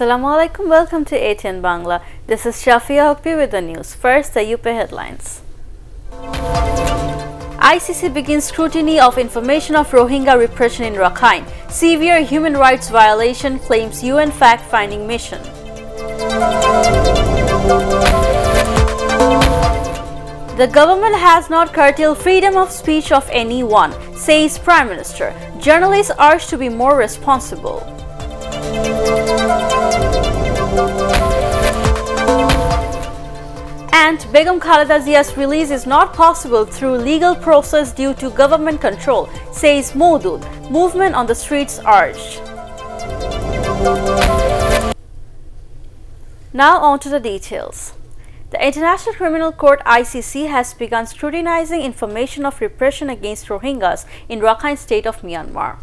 Assalamualaikum. Welcome to ATN Bangla. This is Shafia Hokpi with the news. First, the UP headlines. ICC begins scrutiny of information of Rohingya repression in Rakhine. Severe human rights violation claims UN fact-finding mission. The government has not curtailed freedom of speech of anyone, says Prime Minister. Journalists urged to be more responsible. And Begum Khaleda Zia's release is not possible through legal process due to government control, says Maudud. Movement on the streets urged. Now on to the details. The International Criminal Court (ICC) has begun scrutinizing information of repression against Rohingyas in Rakhine State of Myanmar.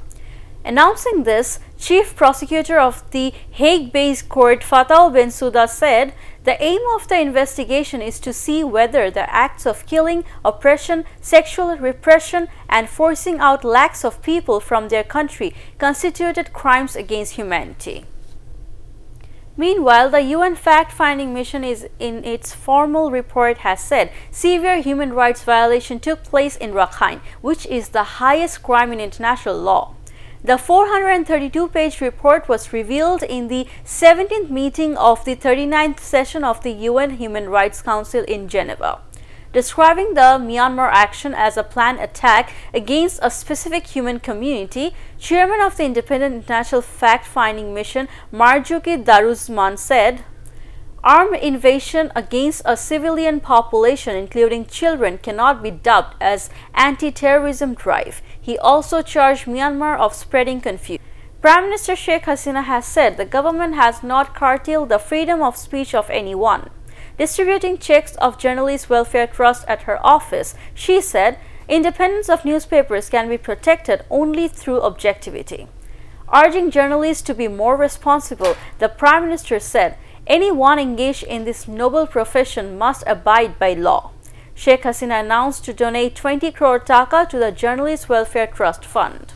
Announcing this, Chief Prosecutor of the Hague-based court Fatau Bensouda said, "The aim of the investigation is to see whether the acts of killing, oppression, sexual repression, and forcing out lakhs of people from their country constituted crimes against humanity." Meanwhile, the UN fact-finding mission in its formal report has said severe human rights violation took place in Rakhine, which is the highest crime in international law. The 432-page report was revealed in the 17th meeting of the 39th session of the UN Human Rights Council in Geneva, describing the Myanmar action as a planned attack against a specific human community. Chairman of the Independent International Fact-Finding Mission, Marzuki Darusman, said, "Armed invasion against a civilian population, including children, cannot be dubbed as anti-terrorism drive." He also charged Myanmar of spreading confusion. Prime Minister Sheikh Hasina has said the government has not curtailed the freedom of speech of anyone. Distributing checks of Journalists Welfare Trust at her office, she said, "Independence of newspapers can be protected only through objectivity." Urging journalists to be more responsible, the Prime Minister said, "Anyone engaged in this noble profession must abide by law." Sheikh Hasina announced to donate 20 crore taka to the Journalists Welfare Trust Fund.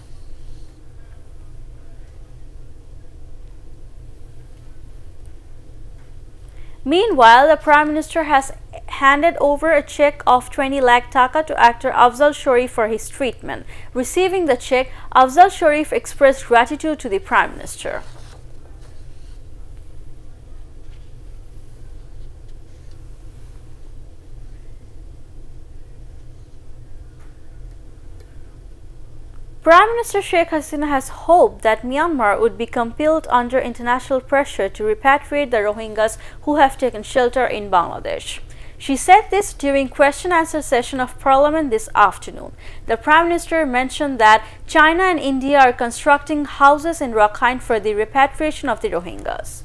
Meanwhile, the Prime Minister has handed over a check of 20 lakh taka to actor Afzal Sharif for his treatment. Receiving the check, Afzal Sharif expressed gratitude to the Prime Minister. Prime Minister Sheikh Hasina has hoped that Myanmar would be compelled under international pressure to repatriate the Rohingyas who have taken shelter in Bangladesh. She said this during question-answer session of Parliament this afternoon. The Prime Minister mentioned that China and India are constructing houses in Rakhine for the repatriation of the Rohingyas.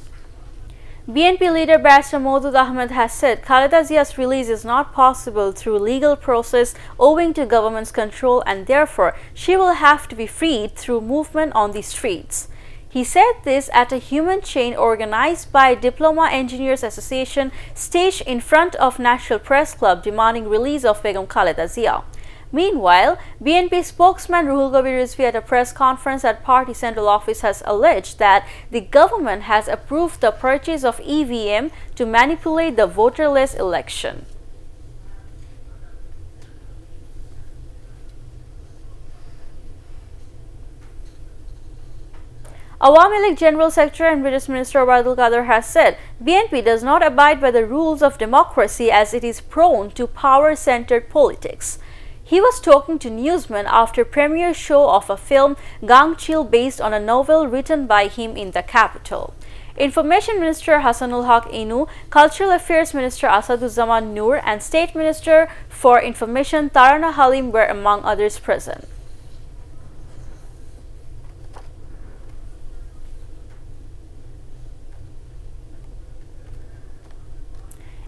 BNP leader Barrister Maudud Ahmed has said Khaleda Zia's release is not possible through legal process owing to government's control, and therefore she will have to be freed through movement on the streets. He said this at a human chain organized by Diploma Engineers Association staged in front of National Press Club demanding release of Begum Khaleda Zia. Meanwhile, BNP spokesman Ruhul Kabir Rizvi at a press conference at Party Central Office has alleged that the government has approved the purchase of EVM to manipulate the voterless election. Awami League General Secretary and British Minister Obaidul Qadir has said BNP does not abide by the rules of democracy as it is prone to power-centered politics. He was talking to newsmen after premiere show of a film Gangchil based on a novel written by him in the capital. Information Minister Hassanul Haq Inu, Cultural Affairs Minister Asaduzzaman Noor, and State Minister for Information Tarana Halim were among others present.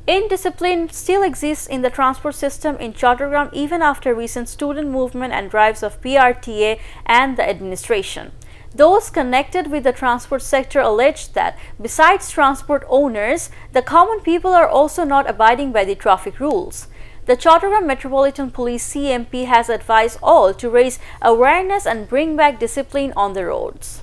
Indiscipline still exists in the transport system in Chattogram even after recent student movement and drives of PRTA and the administration. Those connected with the transport sector alleged that, besides transport owners, the common people are also not abiding by the traffic rules. The Chattogram Metropolitan Police CMP has advised all to raise awareness and bring back discipline on the roads.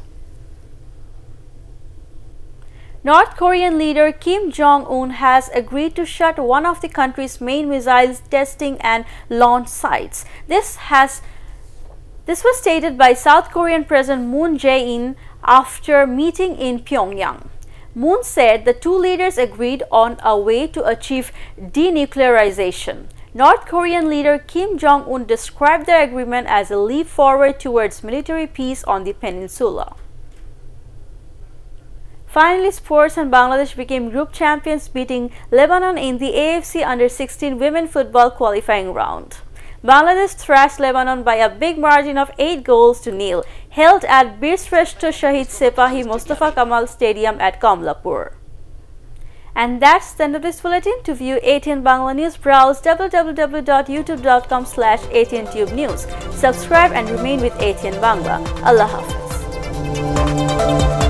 North Korean leader Kim Jong-un has agreed to shut one of the country's main missile testing and launch sites. This was stated by South Korean President Moon Jae-in after meeting in Pyongyang. Moon said the two leaders agreed on a way to achieve denuclearization. North Korean leader Kim Jong-un described the agreement as a leap forward towards military peace on the peninsula. Finally, sports, and Bangladesh became group champions, beating Lebanon in the AFC Under-16 women football qualifying round. Bangladesh thrashed Lebanon by a big margin of 8-0, held at Birshreshto Shahid Sepahi Mustafa Kamal Stadium at Kamlapur. And that's the end of this bulletin. To view ATN Bangla News, browse www.youtube.com/ATN Tube News. Subscribe and remain with ATN Bangla. Allah Hafiz.